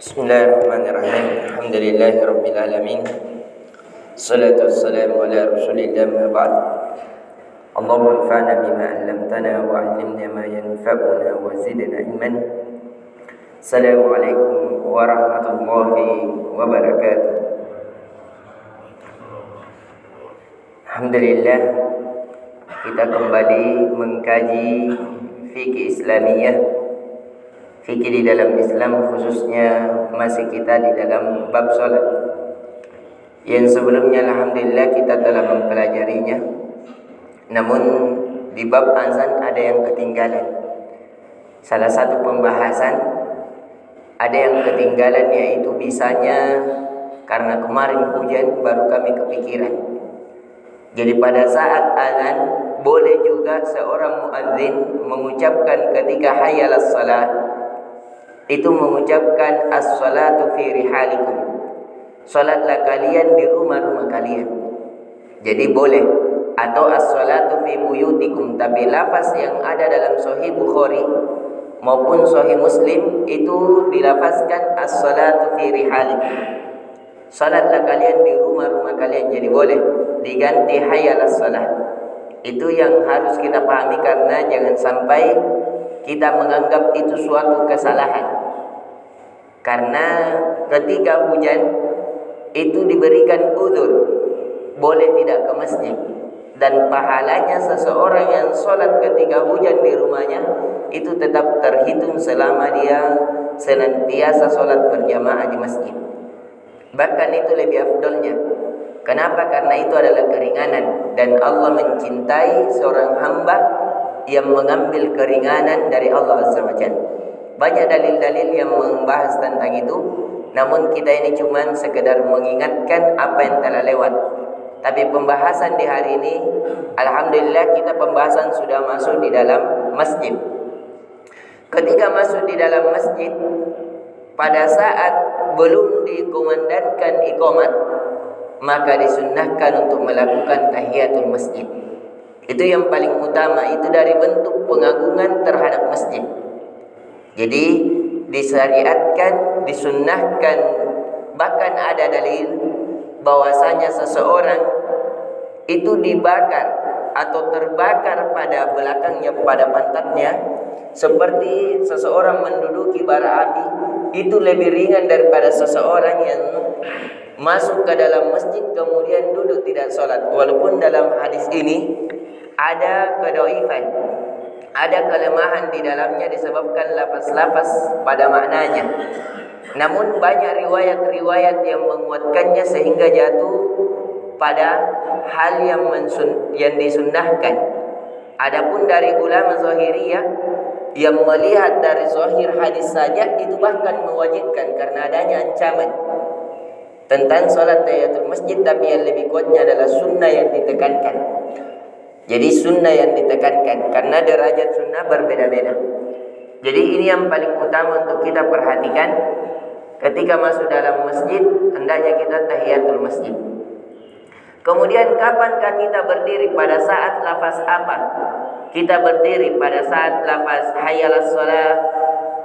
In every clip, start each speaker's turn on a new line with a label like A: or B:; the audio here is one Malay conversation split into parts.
A: Bismillahirrahmanirrahim. Alhamdulillahirabbil alamin. Salatu wassalamu ala Rasulillah ma ba'd. Allahumma anfa'na bima 'allamtana wa 'allimna ma yanfa'una wa zidna ilman. Assalamualaikum warahmatullahi wabarakatuh. Alhamdulillah, kita kembali mengkaji fikih Islamiyah. Fikih di dalam Islam, khususnya masih kita di dalam bab salat. Yang sebelumnya alhamdulillah kita telah mempelajarinya. Namun di bab azan ada yang ketinggalan. Salah satu pembahasan ada yang ketinggalan, yaitu bisanya karena kemarin hujan baru kami kepikiran. Jadi pada saat azan boleh juga seorang muadzin mengucapkan ketika hayya 'alas shalah itu mengucapkan as-salatu fi rihalikum. Salatlah kalian di rumah-rumah kalian. Jadi boleh. Atau as-salatu fi buyutikum. Tapi lafaz yang ada dalam Sahih Bukhari maupun Sahih Muslim itu dilafazkan as-salatu fi rihalikum. Salatlah kalian di rumah-rumah kalian. Jadi boleh diganti hayya 'alas shalah. Itu yang harus kita pahami, karena jangan sampai kita menganggap itu suatu kesalahan. Karena ketika hujan itu diberikan uzur, boleh tidak ke masjid. Dan pahalanya seseorang yang sholat ketika hujan di rumahnya itu tetap terhitung selama dia senantiasa sholat berjamaah di masjid. Bahkan itu lebih afdolnya. Kenapa? Karena itu adalah keringanan. Dan Allah mencintai seorang hamba yang mengambil keringanan dari Allah Azza wa Jalla. Banyak dalil-dalil yang membahas tentang itu. Namun kita ini cuma sekedar mengingatkan apa yang telah lewat. Tapi pembahasan di hari ini, alhamdulillah kita pembahasan sudah masuk di dalam masjid. Ketika masuk di dalam masjid, pada saat belum dikumandangkan iqamat, maka disunnahkan untuk melakukan tahiyatul masjid. Itu yang paling utama. Itu dari bentuk pengagungan terhadap masjid. Jadi disyariatkan, disunnahkan, bahkan ada dalil bahwasanya seseorang itu dibakar atau terbakar pada belakangnya, pada pantatnya, seperti seseorang menduduki bara api, itu lebih ringan daripada seseorang yang masuk ke dalam masjid kemudian duduk tidak sholat. Walaupun dalam hadis ini ada kedoifan, ada kelemahan di dalamnya disebabkan lafaz-lafaz pada maknanya. Namun banyak riwayat-riwayat yang menguatkannya sehingga jatuh pada hal yang disunnahkan. Adapun dari ulama Zahiriyah yang melihat dari zahir hadis saja itu bahkan mewajibkan karena adanya ancaman tentang sholat tahiyatul masjid. Tapi yang lebih kuatnya adalah sunnah yang ditekankan. Jadi sunnah yang ditekankan, karena derajat sunnah berbeda-beda. Jadi ini yang paling utama untuk kita perhatikan. Ketika masuk dalam masjid, hendaknya kita tahiyatul masjid. Kemudian kapankah kita berdiri, pada saat lafaz apa? Kita berdiri pada saat lafaz hayya 'alas shalah,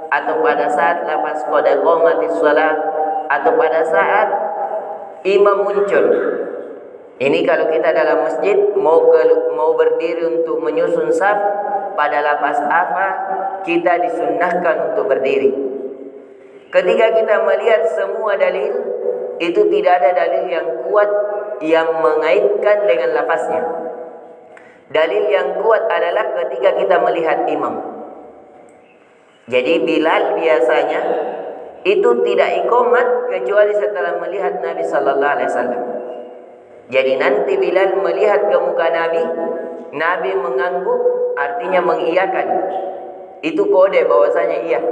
A: atau pada saat lafaz qad qamatis shalah, atau pada saat imam muncul. Ini kalau kita dalam masjid mau berdiri untuk menyusun saf, pada lafaz apa kita disunnahkan untuk berdiri. Ketika kita melihat semua dalil, itu tidak ada dalil yang kuat yang mengaitkan dengan lafaznya. Dalil yang kuat adalah ketika kita melihat imam. Jadi Bilal biasanya itu tidak iqamat kecuali setelah melihat Nabi sallallahu alaihi wasallam. Jadi nanti Bilal melihat ke muka Nabi, Nabi mengangguk, artinya mengiyakan. Itu kode bahwasanya iya.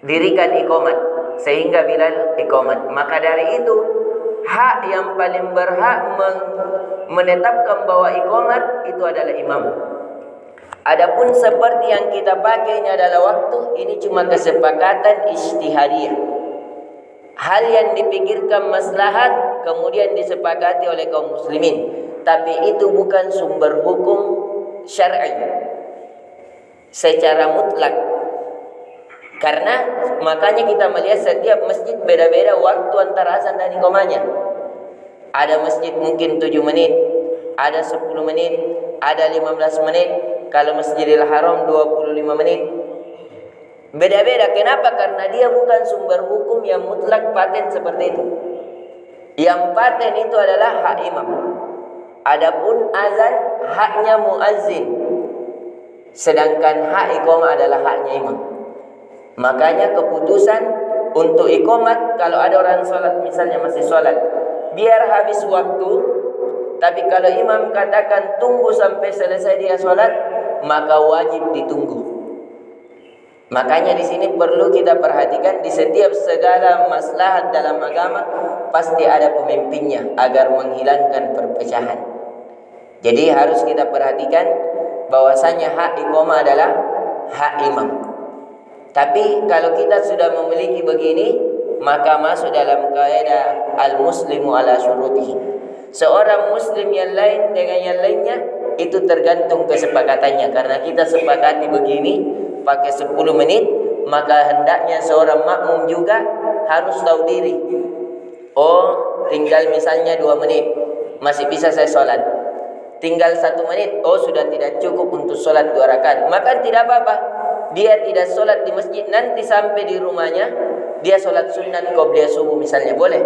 A: Dirikan iqamat, sehingga Bilal iqamat. Maka dari itu, hak yang paling berhak menetapkan bahwa iqamat itu adalah imam. Adapun seperti yang kita pakai ini adalah waktu, ini cuma kesepakatan ijtihadiyah. Hal yang dipikirkan maslahat kemudian disepakati oleh kaum muslimin, tapi itu bukan sumber hukum syar'i secara mutlak. Karena makanya kita melihat setiap masjid beda-beda waktu antara azan dan iqamahnya. Ada masjid mungkin 7 menit, ada 10 menit, ada 15 menit. Kalau Masjidil Haram 25 menit. Beda-beda. Kenapa? Karena dia bukan sumber hukum yang mutlak paten seperti itu. Yang paten itu adalah hak imam. Adapun azan haknya muazzin. Sedangkan hak iqamah adalah haknya imam. Makanya keputusan untuk iqamat, kalau ada orang sholat misalnya masih sholat, biar habis waktu. Tapi kalau imam katakan tunggu sampai selesai dia sholat, maka wajib ditunggu. Makanya di sini perlu kita perhatikan, di setiap segala maslahat dalam agama pasti ada pemimpinnya agar menghilangkan perpecahan. Jadi harus kita perhatikan bahwasanya hak iqamah adalah hak imam. Tapi kalau kita sudah memiliki begini, maka masuk dalam kaidah al-muslimu ala syurutihi. Seorang muslim yang lain dengan yang lainnya itu tergantung kesepakatannya. Karena kita sepakati begini pakai 10 menit, maka hendaknya seorang makmum juga harus tahu diri. Oh, tinggal misalnya 2 menit, masih bisa saya sholat. Tinggal 1 menit, oh sudah tidak cukup untuk sholat 2 rakaat. Maka tidak apa-apa. Dia tidak sholat di masjid, nanti sampai di rumahnya dia sholat sunat qobliyah subuh misalnya, boleh.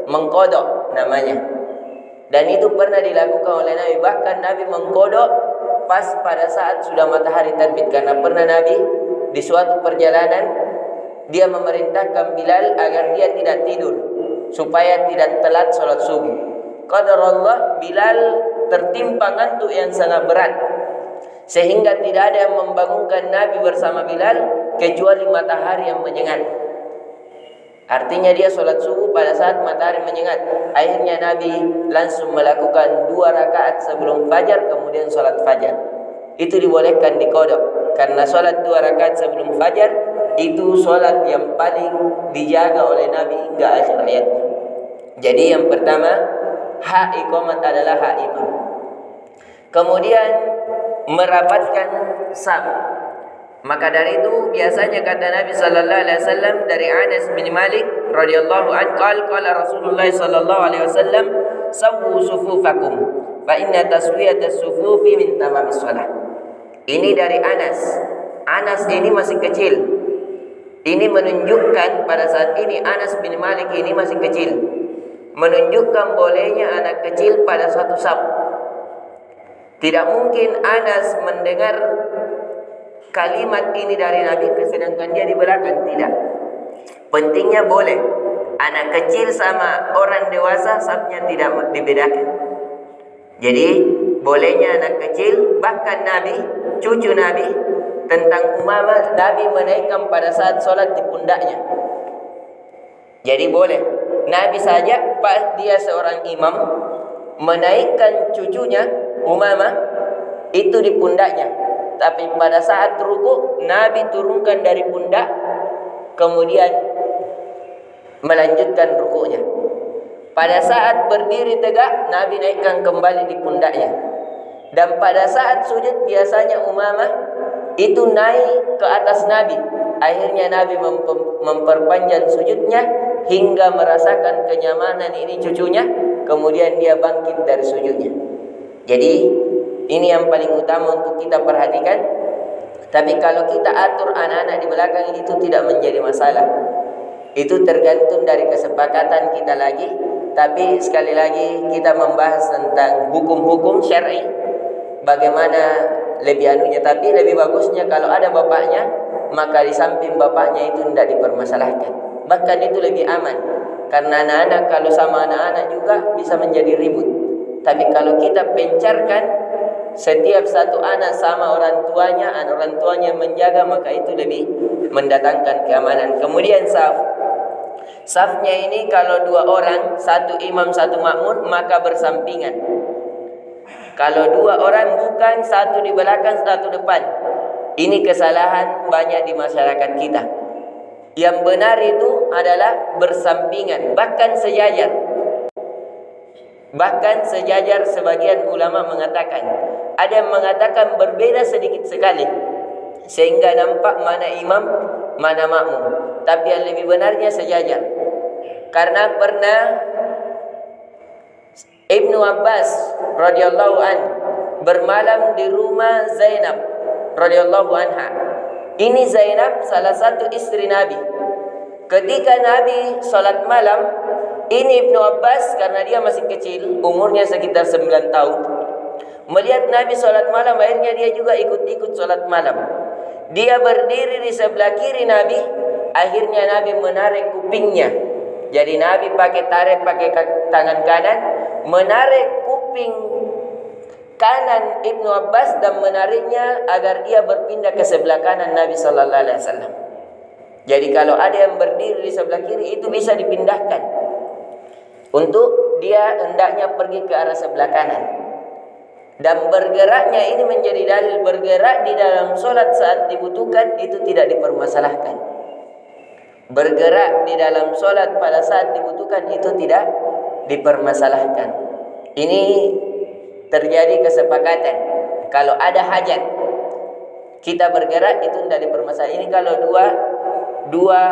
A: Mengkodok namanya. Dan itu pernah dilakukan oleh Nabi. Bahkan Nabi mengkodok pas pada saat sudah matahari terbit. Karena pernah Nabi di suatu perjalanan dia memerintahkan Bilal agar dia tidak tidur supaya tidak telat sholat subuh. Qadarullah, Bilal tertimpa ngantuk yang sangat berat, sehingga tidak ada yang membangunkan Nabi bersama Bilal kecuali matahari yang menyengat. Artinya dia sholat subuh pada saat matahari menyengat. Akhirnya Nabi langsung melakukan 2 rakaat sebelum fajar, kemudian sholat fajar. Itu dibolehkan dikodok, karena sholat 2 rakaat sebelum fajar itu sholat yang paling dijaga oleh Nabi hingga akhir hayatnya. Jadi yang pertama, hak iqamat adalah hak imam. Kemudian merapatkan saf. Maka dari itu biasanya kata Nabi sallallahu alaihi wasallam dari Anas bin Malik radhiyallahu anhu, qala Rasulullah sallallahu alaihi wasallam, "Sawwu sufufakum fa inna taswiyatas sufufi min tamamis shalah." Ini dari Anas. Anas ini masih kecil. Ini menunjukkan pada saat ini Anas bin Malik ini masih kecil. Menunjukkan bolehnya anak kecil pada satu saf. Tidak mungkin Anas mendengar kalimat ini dari Nabi sedangkan dia di belakang, tidak. Pentingnya boleh. Anak kecil sama orang dewasa safnya tidak dibedakan. Jadi bolehnya anak kecil, bahkan Nabi, cucu Nabi, tentang Umamah, Nabi menaikkan pada saat sholat di pundaknya. Jadi boleh. Nabi saja pas dia seorang imam menaikkan cucunya Umamah itu di pundaknya. Tapi pada saat ruku Nabi turunkan dari pundak, kemudian melanjutkan rukunya. Pada saat berdiri tegak Nabi naikkan kembali di pundaknya. Dan pada saat sujud biasanya Umamah itu naik ke atas Nabi. Akhirnya Nabi memperpanjang sujudnya hingga merasakan kenyamanan ini cucunya, kemudian dia bangkit dari sujudnya. Jadi ini yang paling utama untuk kita perhatikan. Tapi kalau kita atur anak-anak di belakang itu tidak menjadi masalah. Itu tergantung dari kesepakatan kita lagi. Tapi sekali lagi kita membahas tentang hukum-hukum syar'i, bagaimana lebih anunya. Tapi lebih bagusnya kalau ada bapaknya, maka di samping bapaknya itu tidak dipermasalahkan. Bahkan itu lebih aman. Karena anak-anak kalau sama anak-anak juga bisa menjadi ribut. Tapi kalau kita pencarkan setiap satu anak sama orang tuanya menjaga, maka itu lebih mendatangkan keamanan. Kemudian safnya ini kalau 2 orang, 1 imam 1 makmum, maka bersampingan. Kalau 2 orang bukan, 1 di belakang 1 depan. Ini kesalahan banyak di masyarakat kita. Yang benar itu adalah bersampingan, bahkan sejajar. Bahkan sejajar, sebagian ulama mengatakan. Ada yang mengatakan berbeda sedikit sekali, sehingga nampak mana imam, mana makmum. Tapi yang lebih benarnya sejajar. Karena pernah Ibnu Abbas radhiyallahu an bermalam di rumah Zainab radhiyallahu anha. Ini Zainab salah satu istri Nabi. Ketika Nabi salat malam, ini Ibnu Abbas karena dia masih kecil, umurnya sekitar 9 tahun. Melihat Nabi salat malam, akhirnya dia juga ikut-ikut salat malam. Dia berdiri di sebelah kiri Nabi, akhirnya Nabi menarik kupingnya. Jadi Nabi pakai tangan kanan, menarik kuping kanan Ibnu Abbas dan menariknya agar dia berpindah ke sebelah kanan Nabi sallallahu alaihi wasallam. Jadi kalau ada yang berdiri di sebelah kiri itu bisa dipindahkan untuk dia hendaknya pergi ke arah sebelah kanan. Dan bergeraknya ini menjadi dalil bergerak di dalam solat saat dibutuhkan itu tidak dipermasalahkan. Bergerak di dalam solat pada saat dibutuhkan itu tidak dipermasalahkan. Ini terjadi kesepakatan. Kalau ada hajat kita bergerak itu tidak dipermasalahkan. Ini kalau dua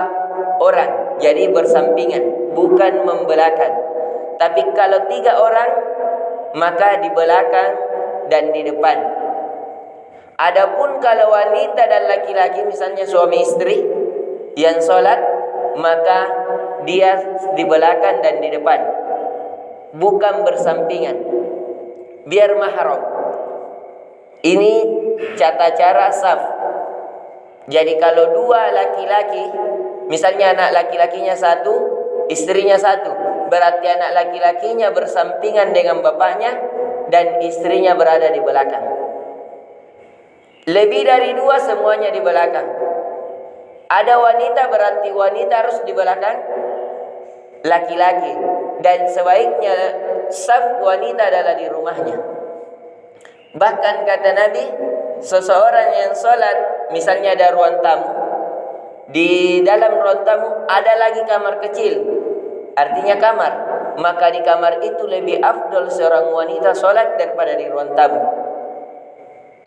A: orang jadi bersampingan, bukan membelakang. Tapi kalau 3 orang maka di belakang dan di depan. Adapun kalau wanita dan laki-laki, misalnya suami istri yang sholat, maka dia di belakang dan di depan, bukan bersampingan, biar mahram. Ini tata cara saf. Jadi kalau 2 laki-laki, misalnya anak laki-lakinya 1, istrinya 1, berarti anak laki-lakinya bersampingan dengan bapaknya dan istrinya berada di belakang. Lebih dari 2 semuanya di belakang. Ada wanita berarti wanita harus di belakang laki-laki. Dan sebaiknya saf wanita adalah di rumahnya. Bahkan kata Nabi, seseorang yang sholat, misalnya ada ruang tamu, di dalam ruang tamu ada lagi kamar kecil, artinya kamar, maka di kamar itu lebih afdol seorang wanita sholat daripada di ruang tamu.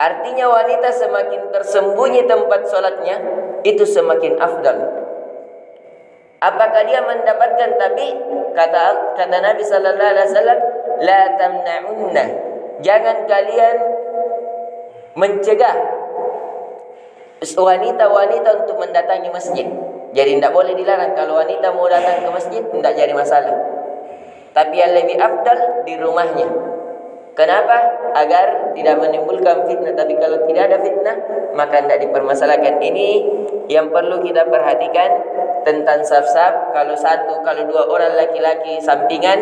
A: Artinya wanita semakin tersembunyi tempat sholatnya, itu semakin afdal. Apakah dia mendapatkan? Tapi kata Nabi sallallahu alaihi wasallam, la tamna'unna, jangan kalian mencegah wanita-wanita untuk mendatangi masjid. Jadi tidak boleh dilarang. Kalau wanita mau datang ke masjid tidak jadi masalah. Tapi yang lebih afdal di rumahnya. Kenapa? Agar tidak menimbulkan fitnah. Tapi kalau tidak ada fitnah, maka tidak dipermasalahkan. Ini yang perlu kita perhatikan tentang saf-saf. Kalau 2 orang laki-laki sampingan,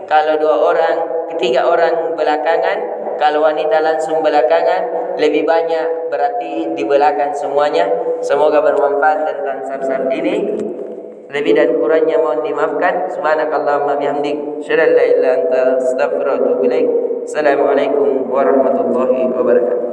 A: kalau 3 orang belakangan, kalau wanita langsung belakangan, lebih banyak berarti di belakang semuanya. Semoga bermanfaat tentang saf-saf ini. Lebih dan kurangnya mohon dimaafkan. Subhanakallahumma bihamdik, asyhadu an la ilaha illa anta, astaghfiruka wa atubu ilaik. Assalamualaikum warahmatullahi wabarakatuh.